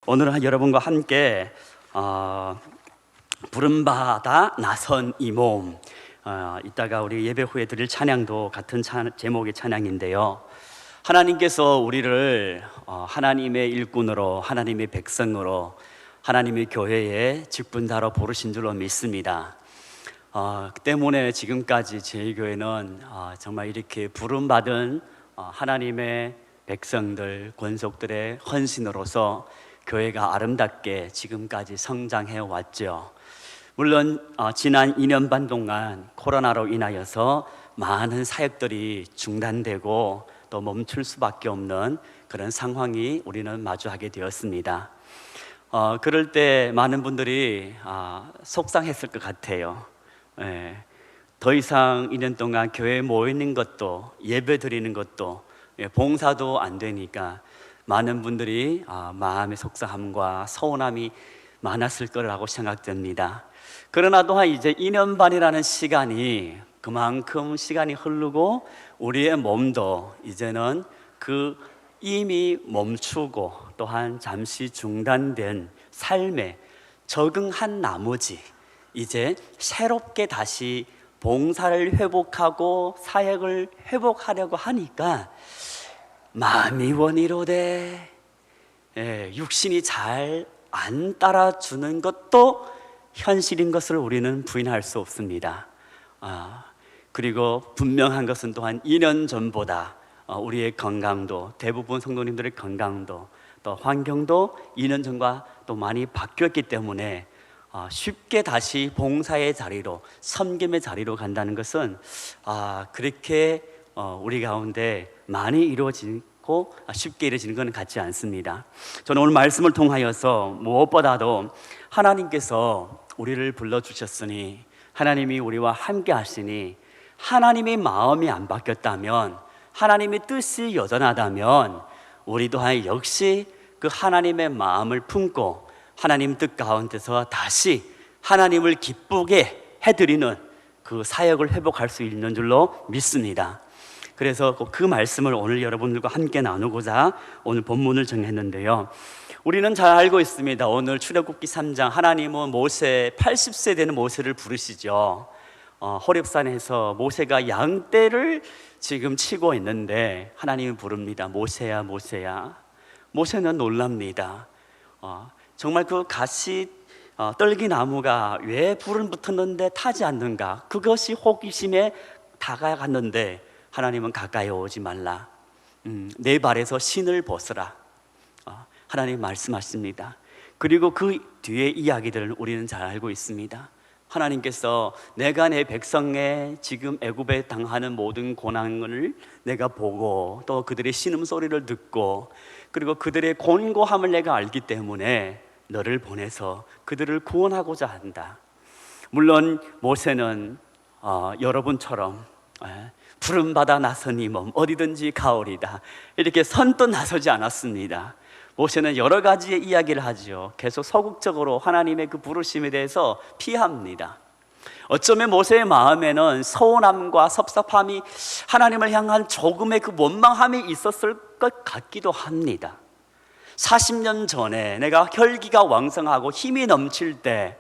오늘은 여러분과 함께 부름받아 나선 이 몸, 이따가 우리 예배 후에 드릴 찬양도 같은 제목의 찬양인데요. 하나님께서 우리를 하나님의 일꾼으로, 하나님의 백성으로, 하나님의 교회의 직분자로 부르신 줄로 믿습니다. 그 때문에 지금까지 저희 교회는 정말 이렇게 부름받은 하나님의 백성들, 권속들의 헌신으로서 교회가 아름답게 지금까지 성장해 왔죠. 물론 지난 2년 반 동안 코로나로 인하여서 많은 사역들이 중단되고 또 멈출 수밖에 없는 그런 상황이 우리는 마주하게 되었습니다. 그럴 때 많은 분들이 속상했을 것 같아요. 더 이상 2년 동안 교회에 모이는 것도, 예배 드리는 것도, 봉사도 안 되니까 많은 분들이 마음의 속상함과 서운함이 많았을 거라고 생각됩니다. 그러나 또한 이제 2년 반이라는 시간이 그만큼 시간이 흐르고 우리의 몸도 이제는 그 이미 멈추고 또한 잠시 중단된 삶에 적응한 나머지 이제 새롭게 다시 봉사를 회복하고 사역을 회복하려고 하니까 마음이 원이로되 육신이 잘 안 따라주는 것도 현실인 것을 우리는 부인할 수 없습니다. 그리고 분명한 것은 또한 2년 전보다 우리의 건강도, 대부분 성도님들의 건강도, 또 환경도 2년 전과 또 많이 바뀌었기 때문에 쉽게 다시 봉사의 자리로, 섬김의 자리로 간다는 것은 그렇게 우리 가운데 많이 이루어지고 쉽게 이루어지는 것은 같지 않습니다. 저는 오늘 말씀을 통하여서 무엇보다도 하나님께서 우리를 불러주셨으니, 하나님이 우리와 함께 하시니, 하나님의 마음이 안 바뀌었다면, 하나님의 뜻이 여전하다면 우리 또한 역시 그 하나님의 마음을 품고 하나님 뜻 가운데서 다시 하나님을 기쁘게 해드리는 그 사역을 회복할 수 있는 줄로 믿습니다. 그래서 그 말씀을 오늘 여러분들과 함께 나누고자 오늘 본문을 정했는데요. 우리는 잘 알고 있습니다. 오늘 출애굽기 3장 하나님은 모세, 80세 되는 모세를 부르시죠. 호렙산에서 모세가 양떼를 지금 치고 있는데 하나님이 부릅니다. 모세야, 모세야. 모세는 놀랍니다. 정말 그 가시 떨기나무가 왜 불은 붙었는데 타지 않는가? 그것이 호기심에 다가갔는데 하나님은 가까이 오지 말라. 내 발에서 신을 벗으라. 하나님 말씀하십니다. 그리고 그 뒤에 이야기들을 우리는 잘 알고 있습니다. 하나님께서 내가 내 백성의 지금 애굽에 당하는 모든 고난을 내가 보고 또 그들의 신음소리를 듣고 그리고 그들의 곤고함을 내가 알기 때문에 너를 보내서 그들을 구원하고자 한다. 물론 모세는 여러분처럼 부름받아 나선 이 몸 어디든지 가오리다 이렇게 선뜻 나서지 않았습니다. 모세는 여러 가지의 이야기를 하죠. 계속 소극적으로 하나님의 그 부르심에 대해서 피합니다. 어쩌면 모세의 마음에는 서운함과 섭섭함이, 하나님을 향한 조금의 그 원망함이 있었을 것 같기도 합니다. 40년 전에 내가 혈기가 왕성하고 힘이 넘칠 때,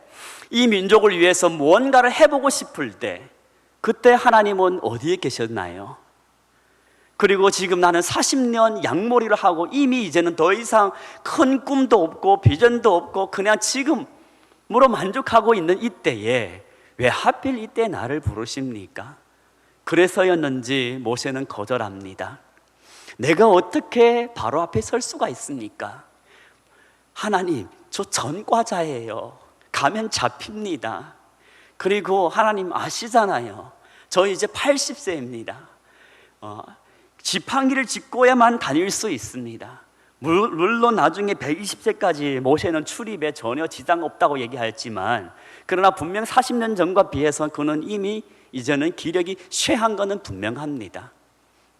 이 민족을 위해서 무언가를 해보고 싶을 때, 그때 하나님은 어디에 계셨나요? 그리고 지금 나는 40년 양머리를 하고 이미 이제는 더 이상 큰 꿈도 없고 비전도 없고 그냥 지금으로 만족하고 있는 이때에 왜 하필 이때 나를 부르십니까? 그래서였는지 모세는 거절합니다. 내가 어떻게 바로 앞에 설 수가 있습니까? 하나님, 저 전과자예요. 가면 잡힙니다. 그리고 하나님 아시잖아요. 저 이제 80세입니다. 지팡이를 짚고야만 다닐 수 있습니다. 물론 나중에 120세까지 모세는 출입에 전혀 지장 없다고 얘기하였지만, 그러나 분명 40년 전과 비해서 그는 이미 이제는 기력이 쇠한 것은 분명합니다.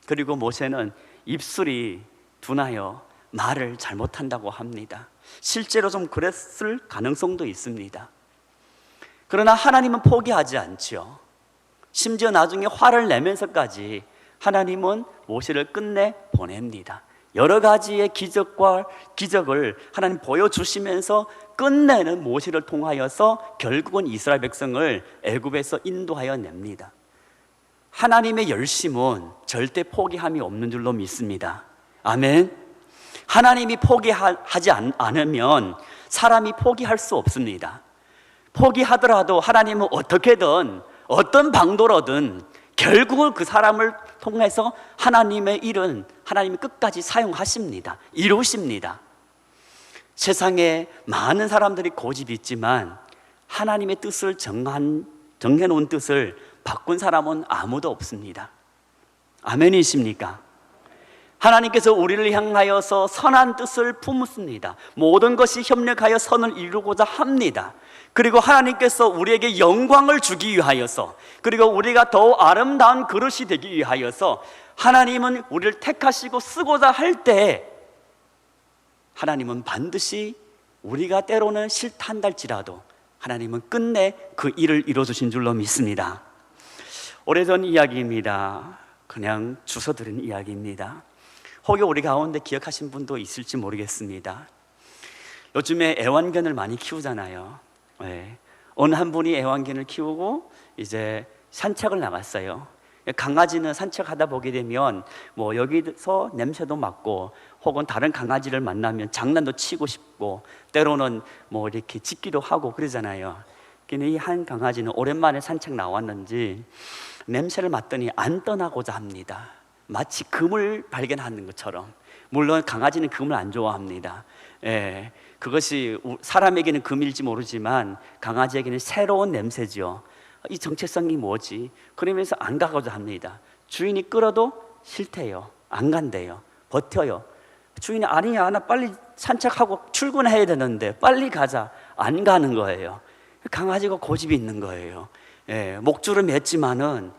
그리고 모세는 입술이 둔하여 말을 잘못한다고 합니다. 실제로 좀 그랬을 가능성도 있습니다. 그러나 하나님은 포기하지 않죠. 심지어 나중에 화를 내면서까지 하나님은 모세를 끝내 보냅니다. 여러 가지의 기적을 하나님 보여주시면서 끝내는 모세를 통하여서 결국은 이스라엘 백성을 애굽에서 인도하여 냅니다. 하나님의 열심은 절대 포기함이 없는 줄로 믿습니다. 아멘. 하나님이 포기하지 않으면 사람이 포기할 수 없습니다. 포기하더라도 하나님은 어떻게든 어떤 방도로든 결국은 그 사람을 통해서 하나님의 일은 하나님이 끝까지 사용하십니다. 이루십니다. 세상에 많은 사람들이 고집이 있지만 하나님의 뜻을 정해놓은 뜻을 바꾼 사람은 아무도 없습니다. 아멘이십니까? 하나님께서 우리를 향하여서 선한 뜻을 품으십니다. 모든 것이 협력하여 선을 이루고자 합니다. 그리고 하나님께서 우리에게 영광을 주기 위하여서, 그리고 우리가 더 아름다운 그릇이 되기 위하여서 하나님은 우리를 택하시고 쓰고자 할 때 하나님은 반드시 우리가 때로는 싫다한달지라도 하나님은 끝내 그 일을 이루어주신 줄로 믿습니다. 오래전 이야기입니다. 그냥 주워드린 이야기입니다. 혹여 우리 가운데 기억하신 분도 있을지 모르겠습니다. 요즘에 애완견을 많이 키우잖아요. 네. 어느 한 분이 애완견을 키우고 이제 산책을 나갔어요. 강아지는 산책하다 보게 되면 뭐 여기서 냄새도 맡고 혹은 다른 강아지를 만나면 장난도 치고 싶고 때로는 뭐 이렇게 짖기도 하고 그러잖아요. 근데 이 한 강아지는 오랜만에 산책 나왔는지 냄새를 맡더니 안 떠나고자 합니다. 마치 금을 발견하는 것처럼. 물론 강아지는 금을 안 좋아합니다. 예, 그것이 사람에게는 금일지 모르지만 강아지에게는 새로운 냄새죠. 이 정체성이 뭐지? 그러면서 안 가고자 합니다. 주인이 끌어도 싫대요. 안 간대요. 버텨요. 주인이 아니야, 나 빨리 산책하고 출근해야 되는데 빨리 가자. 안 가는 거예요. 강아지가 고집이 있는 거예요. 예, 목줄을 맸지만은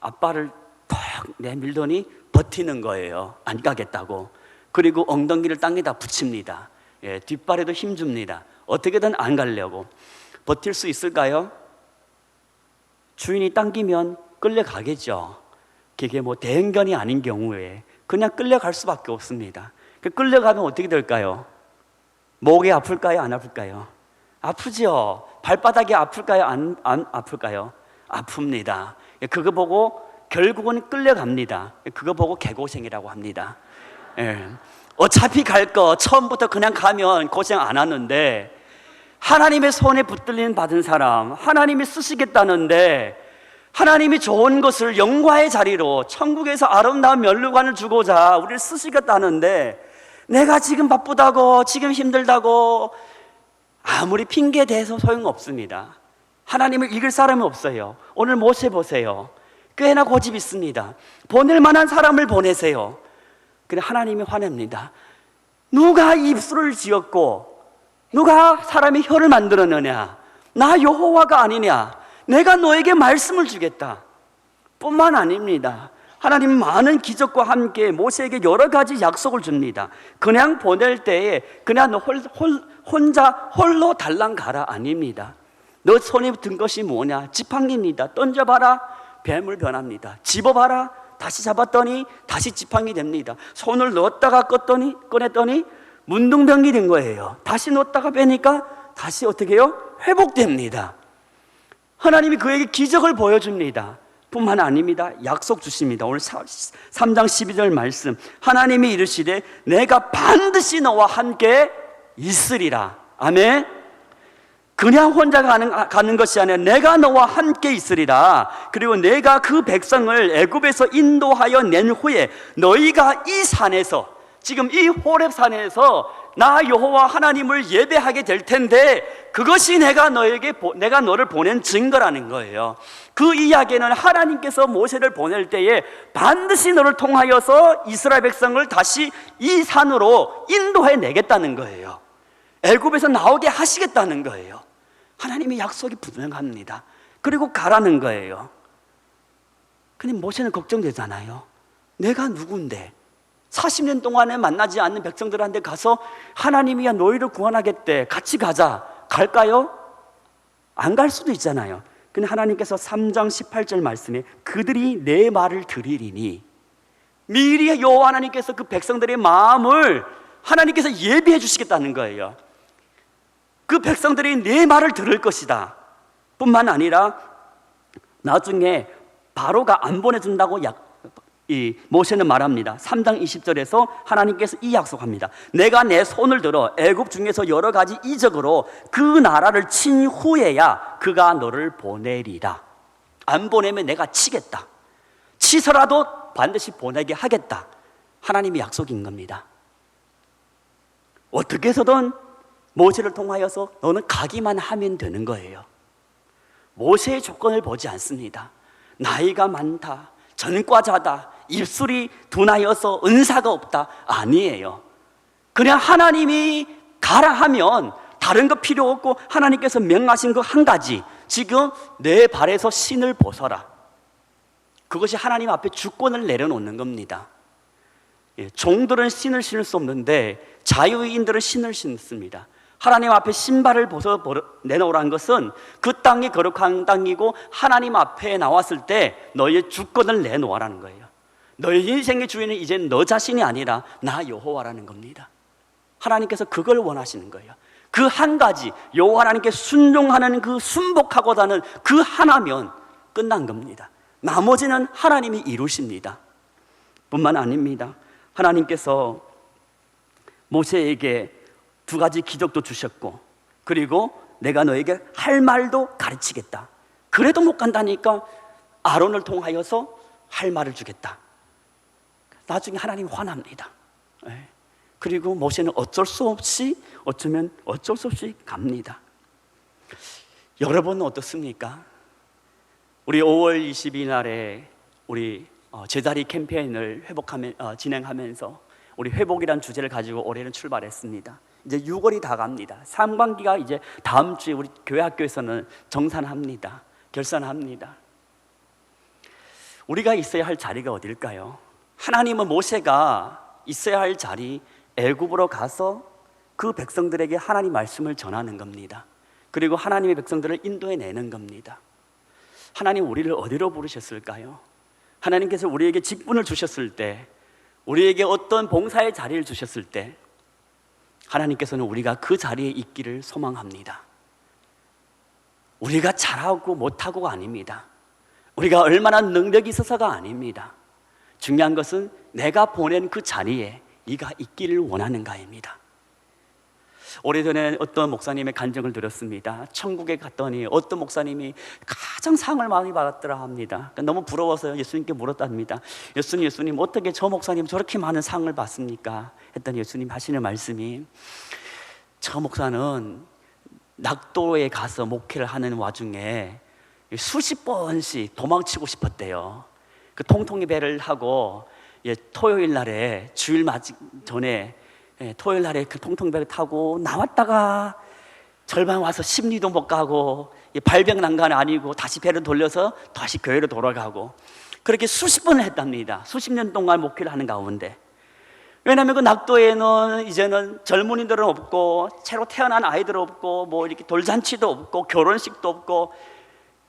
앞발을 턱 내밀더니 버티는 거예요. 안 가겠다고. 그리고 엉덩이를 땅에다 붙입니다. 예, 뒷발에도 힘 줍니다. 어떻게든 안 가려고. 버틸 수 있을까요? 주인이 당기면 끌려가겠죠. 그게 뭐 대형견이 아닌 경우에 그냥 끌려갈 수밖에 없습니다. 끌려가면 어떻게 될까요? 목이 아플까요? 안 아플까요? 아프죠. 발바닥이 아플까요? 안 아플까요? 아픕니다. 그거 보고 결국은 끌려갑니다. 그거 보고 개고생이라고 합니다. 예. 어차피 갈 거 처음부터 그냥 가면 고생 안 하는데 하나님의 손에 붙들림 받은 사람, 하나님이 쓰시겠다는데 하나님이 좋은 것을 영광의 자리로 천국에서 아름다운 면류관을 주고자 우리를 쓰시겠다는데 내가 지금 바쁘다고 지금 힘들다고 아무리 핑계 대서 소용없습니다. 하나님을 이길 사람이 없어요. 오늘 모세 보세요. 꽤나 고집 있습니다. 보낼 만한 사람을 보내세요. 근데 하나님이 화냅니다. 누가 입술을 지었고 누가 사람의 혀를 만들었느냐? 나 여호와가 아니냐? 내가 너에게 말씀을 주겠다. 뿐만 아닙니다. 하나님은 많은 기적과 함께 모세에게 여러 가지 약속을 줍니다. 그냥 보낼 때에 그냥 너 혼자 홀로 달랑 가라 아닙니다. 너 손에 든 것이 뭐냐? 지팡이입니다. 던져봐라. 뱀을 변합니다. 집어봐라. 다시 잡았더니 다시 지팡이 됩니다. 손을 넣었다가 꺼냈더니 문둥병이 된 거예요. 다시 넣었다가 빼니까 다시 어떻게 해요? 회복됩니다. 하나님이 그에게 기적을 보여줍니다. 뿐만 아닙니다. 약속 주십니다. 오늘 3장 12절 말씀, 하나님이 이르시되 내가 반드시 너와 함께 있으리라. 아멘. 그냥 혼자 가는 것이 아니라 내가 너와 함께 있으리라. 그리고 내가 그 백성을 애굽에서 인도하여 낸 후에 너희가 이 산에서, 지금 이 호렙산에서 나 여호와 하나님을 예배하게 될 텐데 그것이 내가 너를 보낸 증거라는 거예요. 그 이야기는 하나님께서 모세를 보낼 때에 반드시 너를 통하여서 이스라엘 백성을 다시 이 산으로 인도해 내겠다는 거예요. 애굽에서 나오게 하시겠다는 거예요. 하나님의 약속이 분명합니다. 그리고 가라는 거예요. 근데 모세는 걱정되잖아요. 내가 누군데 40년 동안에 만나지 않는 백성들한테 가서 하나님이야 너희를 구원하겠대, 같이 가자. 갈까요? 안 갈 수도 있잖아요. 근데 하나님께서 3장 18절 말씀에 그들이 내 말을 들으리니 미리 여호와 하나님께서 그 백성들의 마음을 하나님께서 예비해 주시겠다는 거예요. 그 백성들이 내 말을 들을 것이다 뿐만 아니라 나중에 바로가 안 보내준다고 모세는 말합니다. 3장 20절에서 하나님께서 이 약속합니다. 내가 내 손을 들어 애굽 중에서 여러 가지 이적으로 그 나라를 친 후에야 그가 너를 보내리라. 안 보내면 내가 치겠다. 치서라도 반드시 보내게 하겠다. 하나님의 약속인 겁니다. 어떻게 해서든 모세를 통하여서 너는 가기만 하면 되는 거예요. 모세의 조건을 보지 않습니다. 나이가 많다, 전과자다, 입술이 둔하여서 은사가 없다, 아니에요. 그냥 하나님이 가라 하면 다른 거 필요 없고 하나님께서 명하신 거 한 가지, 지금 내 발에서 신을 벗어라. 그것이 하나님 앞에 주권을 내려놓는 겁니다. 종들은 신을 신을 수 없는데 자유인들은 신을 신습니다. 하나님 앞에 신발을 벗어 내놓으라는 것은 그 땅이 거룩한 땅이고 하나님 앞에 나왔을 때 너의 주권을 내놓으라는 거예요. 너의 인생의 주인은 이제 너 자신이 아니라 나 여호와라는 겁니다. 하나님께서 그걸 원하시는 거예요. 그 한 가지, 여호와 하나님께 순종하는 그 순복하고자 하는 그 하나면 끝난 겁니다. 나머지는 하나님이 이루십니다. 뿐만 아닙니다. 하나님께서 모세에게 2가지 기적도 주셨고, 그리고 내가 너에게 할 말도 가르치겠다. 그래도 못 간다니까 아론을 통하여서 할 말을 주겠다. 나중에 하나님이 화납니다. 그리고 모세는 어쩔 수 없이 갑니다. 여러분은 어떻습니까? 우리 5월 22일 날에 우리 제자리 캠페인을 진행하면서 우리 회복이란 주제를 가지고 올해는 출발했습니다. 이제 6월이 다 갑니다. 상반기가 이제 다음 주에 우리 교회 학교에서는 정산합니다. 결산합니다. 우리가 있어야 할 자리가 어딜까요? 하나님은 모세가 있어야 할 자리, 애굽으로 가서 그 백성들에게 하나님 말씀을 전하는 겁니다. 그리고 하나님의 백성들을 인도해 내는 겁니다. 하나님 우리를 어디로 부르셨을까요? 하나님께서 우리에게 직분을 주셨을 때, 우리에게 어떤 봉사의 자리를 주셨을 때 하나님께서는 우리가 그 자리에 있기를 소망합니다. 우리가 잘하고 못하고가 아닙니다. 우리가 얼마나 능력이 있어서가 아닙니다. 중요한 것은 내가 보낸 그 자리에 네가 있기를 원하는가입니다. 오래전에 어떤 목사님의 간증을 들었습니다. 천국에 갔더니 어떤 목사님이 가장 상을 많이 받았더라 합니다. 너무 부러워서 예수님께 물었답니다. 예수님 어떻게 저 목사님 저렇게 많은 상을 받습니까? 했더니 예수님 하시는 말씀이, 저 목사는 낙도에 가서 목회를 하는 와중에 수십 번씩 도망치고 싶었대요. 그 통통이 배를 하고 토요일 날에 주일 맞기 전에 토요일 날에 그 통통배를 타고 나왔다가 절반 와서 심리도 못 가고 발병 난간 아니고 다시 배를 돌려서 다시 교회로 돌아가고, 그렇게 수십 번을 했답니다. 수십 년 동안 목회를 하는 가운데. 왜냐하면 그 낙도에는 이제는 젊은이들은 없고 새로 태어난 아이들 없고 뭐 이렇게 돌잔치도 없고 결혼식도 없고,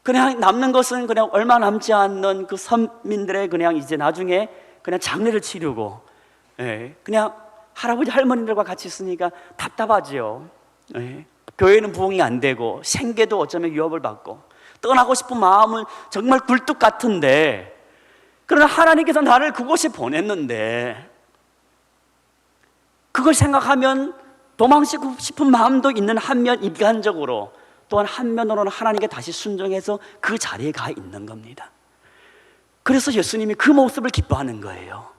그냥 남는 것은 그냥 얼마 남지 않는 그 선민들의 그냥 이제 나중에 그냥 장례를 치르고, 그냥 할아버지 할머니들과 같이 있으니까 답답하지요. 교회는 부흥이 안 되고 생계도 어쩌면 위협을 받고 떠나고 싶은 마음은 정말 굴뚝 같은데, 그러나 하나님께서 나를 그곳에 보냈는데 그걸 생각하면 도망치고 싶은 마음도 있는 한면, 인간적으로 또한 한면으로는 하나님께 다시 순종해서 그 자리에 가 있는 겁니다. 그래서 예수님이 그 모습을 기뻐하는 거예요.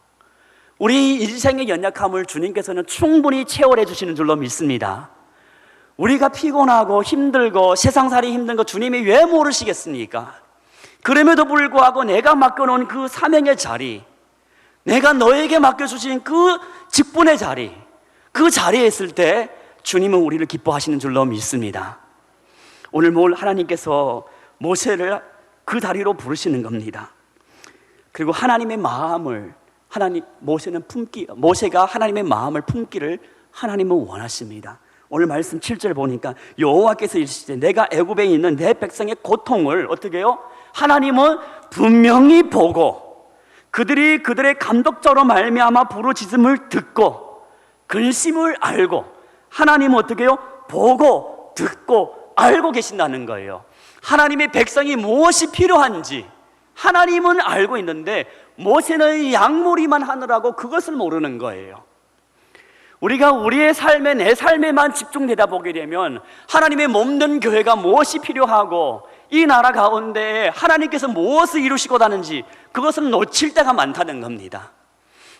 우리 인생의 연약함을 주님께서는 충분히 채워내 주시는 줄로 믿습니다. 우리가 피곤하고 힘들고 세상살이 힘든 거 주님이 왜 모르시겠습니까? 그럼에도 불구하고 내가 맡겨놓은 그 사명의 자리, 내가 너에게 맡겨주신 그 직분의 자리, 그 자리에 있을 때 주님은 우리를 기뻐하시는 줄로 믿습니다. 오늘 하나님께서 모세를 그 자리로 부르시는 겁니다. 그리고 하나님의 마음을 모세가 하나님의 마음을 품기를 하나님은 원하십니다. 오늘 말씀 7절 보니까 여호와께서 이르시되 내가 애굽에 있는 내 백성의 고통을 어떻게 해요? 하나님은 분명히 보고 그들이 그들의 감독자로 말미암아 부르짖음을 듣고 근심을 알고, 하나님은 어떻게 해요? 보고 듣고 알고 계신다는 거예요. 하나님의 백성이 무엇이 필요한지 하나님은 알고 있는데 모세는 양무리만 하느라고 그것을 모르는 거예요. 우리가 우리의 삶에, 내 삶에만 집중되다 보게 되면 하나님의 몸된 교회가 무엇이 필요하고 이 나라 가운데 하나님께서 무엇을 이루시고 다는지 그것을 놓칠 때가 많다는 겁니다.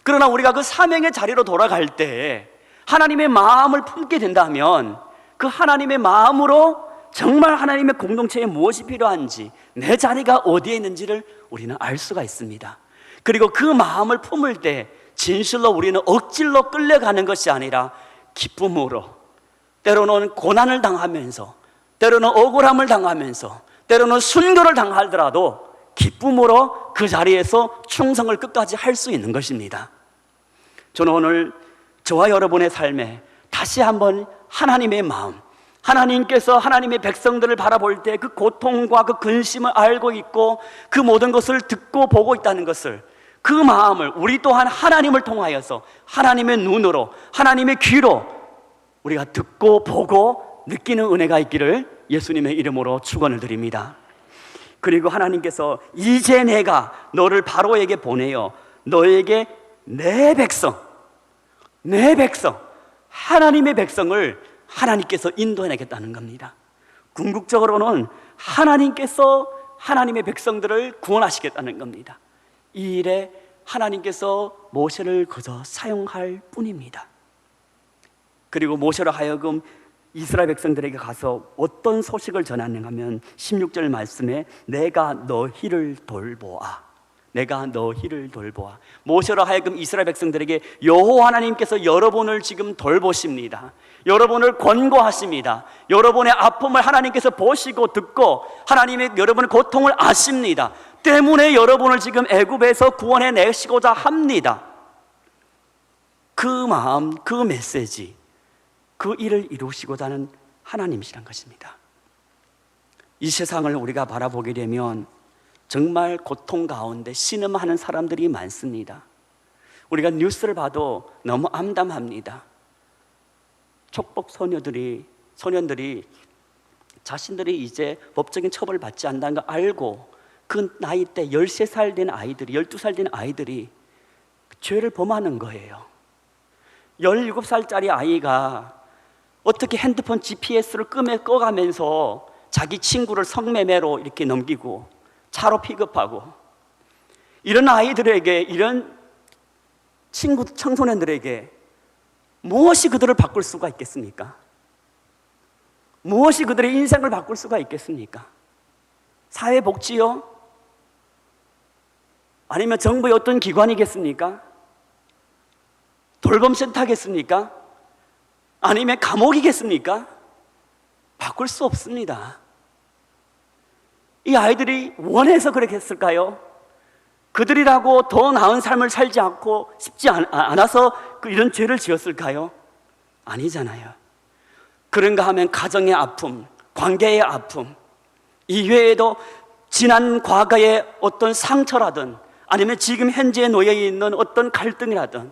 그러나 우리가 그 사명의 자리로 돌아갈 때 하나님의 마음을 품게 된다면 그 하나님의 마음으로 정말 하나님의 공동체에 무엇이 필요한지, 내 자리가 어디에 있는지를 우리는 알 수가 있습니다. 그리고 그 마음을 품을 때 진실로 우리는 억질로 끌려가는 것이 아니라 기쁨으로, 때로는 고난을 당하면서, 때로는 억울함을 당하면서, 때로는 순교를 당하더라도 기쁨으로 그 자리에서 충성을 끝까지 할 수 있는 것입니다. 저는 오늘 저와 여러분의 삶에 다시 한번 하나님의 마음, 하나님께서 하나님의 백성들을 바라볼 때 그 고통과 그 근심을 알고 있고 그 모든 것을 듣고 보고 있다는 것을, 그 마음을 우리 또한 하나님을 통하여서 하나님의 눈으로, 하나님의 귀로 우리가 듣고 보고 느끼는 은혜가 있기를 예수님의 이름으로 축원을 드립니다. 그리고 하나님께서 이제 내가 너를 바로에게 보내어 너에게 내 백성, 하나님의 백성을 하나님께서 인도해내겠다는 겁니다. 궁극적으로는 하나님께서 하나님의 백성들을 구원하시겠다는 겁니다. 이 일에 하나님께서 모세를 그저 사용할 뿐입니다. 그리고 모세로 하여금 이스라엘 백성들에게 가서 어떤 소식을 전하는가 하면 16절 말씀에 내가 너희를 돌보아, 내가 너희를 돌보아. 모세로 하여금 이스라엘 백성들에게 여호와 하나님께서 여러분을 지금 돌보십니다. 여러분을 권고하십니다. 여러분의 아픔을 하나님께서 보시고 듣고 하나님의 여러분의 고통을 아십니다. 때문에 여러분을 지금 애굽에서 구원해 내시고자 합니다. 그 마음, 그 메시지, 그 일을 이루시고자 하는 하나님이시란 것입니다. 이 세상을 우리가 바라보게 되면 정말 고통 가운데 신음하는 사람들이 많습니다. 우리가 뉴스를 봐도 너무 암담합니다. 촉복 소년들이 자신들이 이제 법적인 처벌을 받지 않는다는 걸 알고 그 나이 때 13살 된 아이들이, 12살 된 아이들이 죄를 범하는 거예요. 17살짜리 아이가 어떻게 핸드폰 GPS를 꺼가면서 자기 친구를 성매매로 이렇게 넘기고 차로 픽업하고, 이런 아이들에게, 이런 청소년들에게 무엇이 그들을 바꿀 수가 있겠습니까? 무엇이 그들의 인생을 바꿀 수가 있겠습니까? 사회복지요? 아니면 정부의 어떤 기관이겠습니까? 돌봄센터겠습니까? 아니면 감옥이겠습니까? 바꿀 수 없습니다. 이 아이들이 원해서 그렇게 했을까요? 그들이라고 더 나은 삶을 살지 않고 싶지 않아서 이런 죄를 지었을까요? 아니잖아요. 그런가 하면 가정의 아픔, 관계의 아픔, 이외에도 지난 과거의 어떤 상처라든 아니면 지금 현재에 놓여 있는 어떤 갈등이라든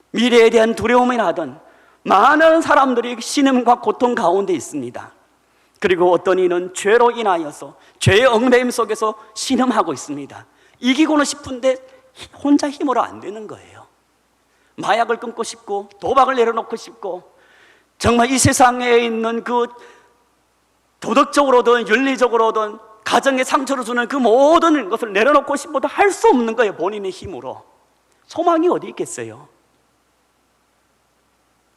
미래에 대한 두려움이라든 많은 사람들이 신음과 고통 가운데 있습니다. 그리고 어떤 이는 죄로 인하여서 죄의 얽매임 속에서 신음하고 있습니다. 이기고는 싶은데 혼자 힘으로 안 되는 거예요. 마약을 끊고 싶고 도박을 내려놓고 싶고 정말 이 세상에 있는 그 도덕적으로든 윤리적으로든 가정에 상처를 주는 그 모든 것을 내려놓고 싶어도 할 수 없는 거예요. 본인의 힘으로. 소망이 어디 있겠어요?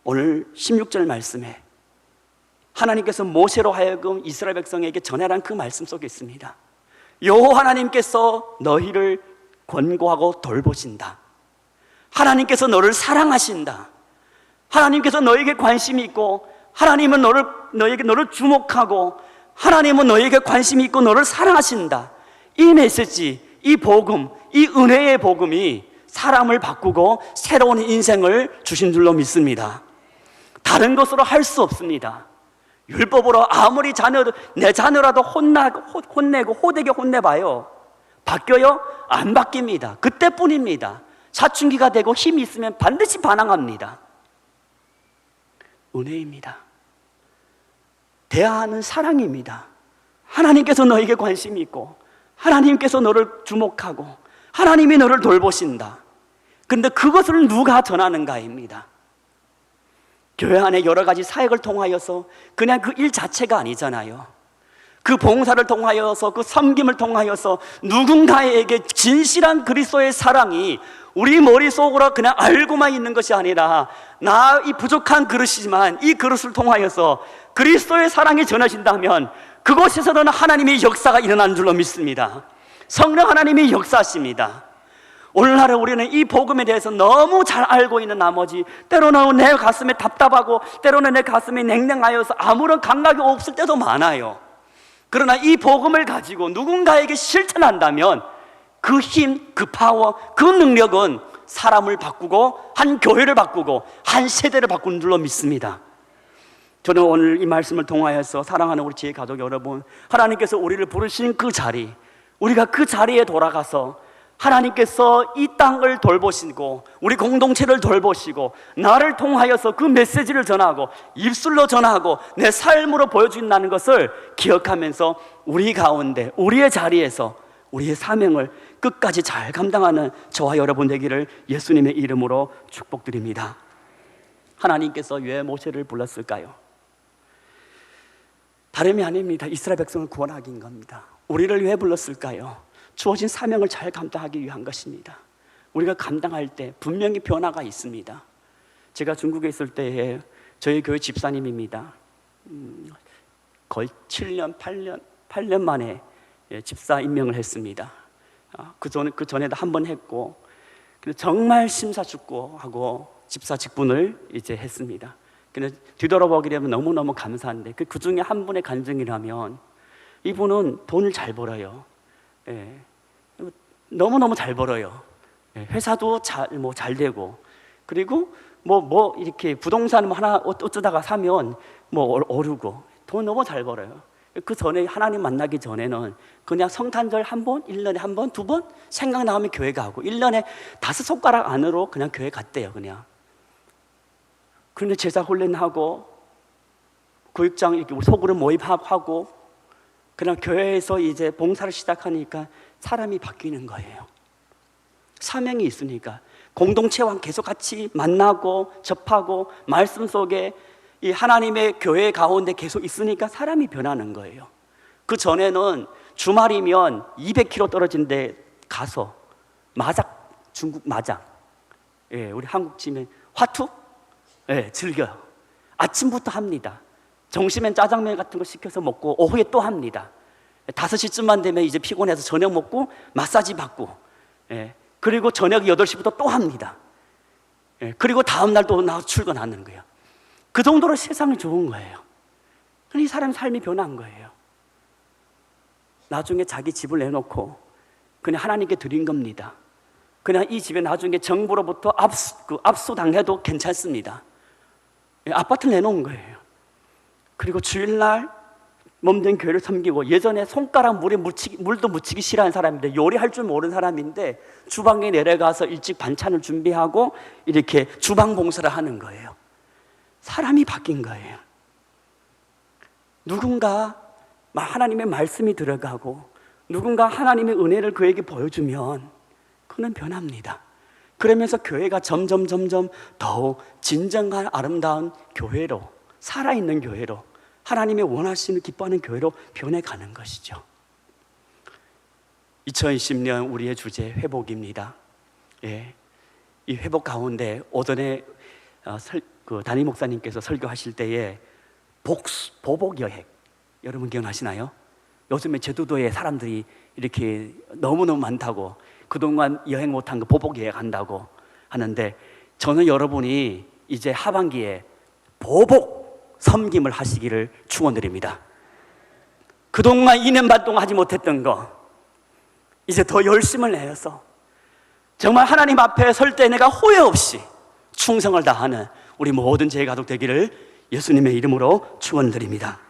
오늘 16절 말씀에 하나님께서 모세로 하여금 이스라엘 백성에게 전하란 그 말씀 속에 있습니다. 여호와 하나님께서 너희를 권고하고 돌보신다. 하나님께서 너를 사랑하신다. 하나님께서 너에게 관심이 있고 하나님은 너를 주목하고 하나님은 너에게 관심이 있고 너를 사랑하신다. 이 메시지, 이 복음, 이 은혜의 복음이 사람을 바꾸고 새로운 인생을 주신 줄로 믿습니다. 다른 것으로 할 수 없습니다. 율법으로 아무리 내 자녀라도 혼내고 호되게 혼내봐요. 바뀌어요? 안 바뀝니다. 그때뿐입니다. 사춘기가 되고 힘이 있으면 반드시 반항합니다. 은혜입니다. 대하는 사랑입니다. 하나님께서 너에게 관심이 있고 하나님께서 너를 주목하고 하나님이 너를 돌보신다. 그런데 그것을 누가 전하는가입니다. 교회 안에 여러 가지 사역을 통하여서 그냥 그 일 자체가 아니잖아요. 그 봉사를 통하여서 그 섬김을 통하여서 누군가에게 진실한 그리스도의 사랑이 우리 머릿속으로 그냥 알고만 있는 것이 아니라 나 이 부족한 그릇이지만 이 그릇을 통하여서 그리스도의 사랑이 전해진다면 그곳에서는 하나님의 역사가 일어나는 줄로 믿습니다. 성령 하나님이 역사하십니다. 오늘날 우리는 이 복음에 대해서 너무 잘 알고 있는 나머지 때로는 내 가슴에 답답하고 때로는 내 가슴이 냉랭하여서 아무런 감각이 없을 때도 많아요. 그러나 이 복음을 가지고 누군가에게 실천한다면 그 힘, 그 파워, 그 능력은 사람을 바꾸고 한 교회를 바꾸고 한 세대를 바꾸는 줄로 믿습니다. 저는 오늘 이 말씀을 통하여서 사랑하는 우리 지혜 가족 여러분, 하나님께서 우리를 부르신 그 자리, 우리가 그 자리에 돌아가서 하나님께서 이 땅을 돌보시고 우리 공동체를 돌보시고 나를 통하여서 그 메시지를 전하고 입술로 전하고 내 삶으로 보여준다는 것을 기억하면서 우리 가운데 우리의 자리에서 우리의 사명을 끝까지 잘 감당하는 저와 여러분 되기를 예수님의 이름으로 축복드립니다. 하나님께서 왜 모세를 불렀을까요? 다름이 아닙니다. 이스라엘 백성을 구원하기인 겁니다. 우리를 왜 불렀을까요? 주어진 사명을 잘 감당하기 위한 것입니다. 우리가 감당할 때 분명히 변화가 있습니다. 제가 중국에 있을 때에 저희 교회 집사님입니다. 거의 7년, 8년 만에 집사 임명을 했습니다. 그 전에도 한 번 했고 정말 심사숙고하고 집사 직분을 이제 했습니다. 근데 뒤돌아보게 되면 너무너무 감사한데 그 중에 한 분의 간증이라면 이분은 돈을 잘 벌어요. 너무너무 잘 벌어요. 회사도 잘 되고 그리고 이렇게 부동산 하나 어쩌다가 사면 오르고 돈 너무 잘 벌어요. 그 전에 하나님 만나기 전에는 그냥 성탄절 한 번, 1년에 한 번, 2번 생각나면 교회 가고 1년에 5손가락 안으로 그냥 교회 갔대요. 그냥. 그런데 제자 훈련하고 교육장 이렇게 소그룹 모임하고 그냥 교회에서 이제 봉사를 시작하니까 사람이 바뀌는 거예요. 사명이 있으니까 공동체와 계속 같이 만나고 접하고 말씀 속에 이 하나님의 교회 가운데 계속 있으니까 사람이 변하는 거예요. 그 전에는 주말이면 200km 떨어진 데 가서 마작, 중국 마작, 우리 한국 치면 화투, 즐겨요. 아침부터 합니다. 점심엔 짜장면 같은 거 시켜서 먹고 오후에 또 합니다. 5시쯤만 되면 이제 피곤해서 저녁 먹고 마사지 받고 그리고 저녁 8시부터 또 합니다. 그리고 다음날 또 나와서 출근하는 거예요. 그 정도로 세상이 좋은 거예요. 이 사람 삶이 변한 거예요. 나중에 자기 집을 내놓고 그냥 하나님께 드린 겁니다. 그냥 이 집에 나중에 정부로부터 압수당해도 괜찮습니다. 아파트를 내놓은 거예요. 그리고 주일날 몸된 교회를 섬기고 예전에 손가락 물도 묻히기 싫어하는 사람인데 요리할 줄 모르는 사람인데 주방에 내려가서 일찍 반찬을 준비하고 이렇게 주방 봉사를 하는 거예요. 사람이 바뀐 거예요. 누군가 하나님의 말씀이 들어가고 누군가 하나님의 은혜를 그에게 보여주면 그는 변합니다. 그러면서 교회가 점점 더욱 진정한 아름다운 교회로, 살아있는 교회로, 하나님의 원하시는 기뻐하는 교회로 변해가는 것이죠. 2020년 우리의 주제 회복입니다. 이 회복 가운데 오전에 담임 목사님께서 설교하실 때에 보복 여행, 여러분 기억나시나요? 요즘에 제주도에 사람들이 이렇게 너무너무 많다고 그동안 여행 못한 거 보복 여행 한다고 하는데 저는 여러분이 이제 하반기에 보복 섬김을 하시기를 축원드립니다. 그동안 2년 반 동안 하지 못했던 거 이제 더 열심을 내어서 정말 하나님 앞에 설 때 내가 후회 없이 충성을 다하는 우리 모든 제 가족 되기를 예수님의 이름으로 축원드립니다.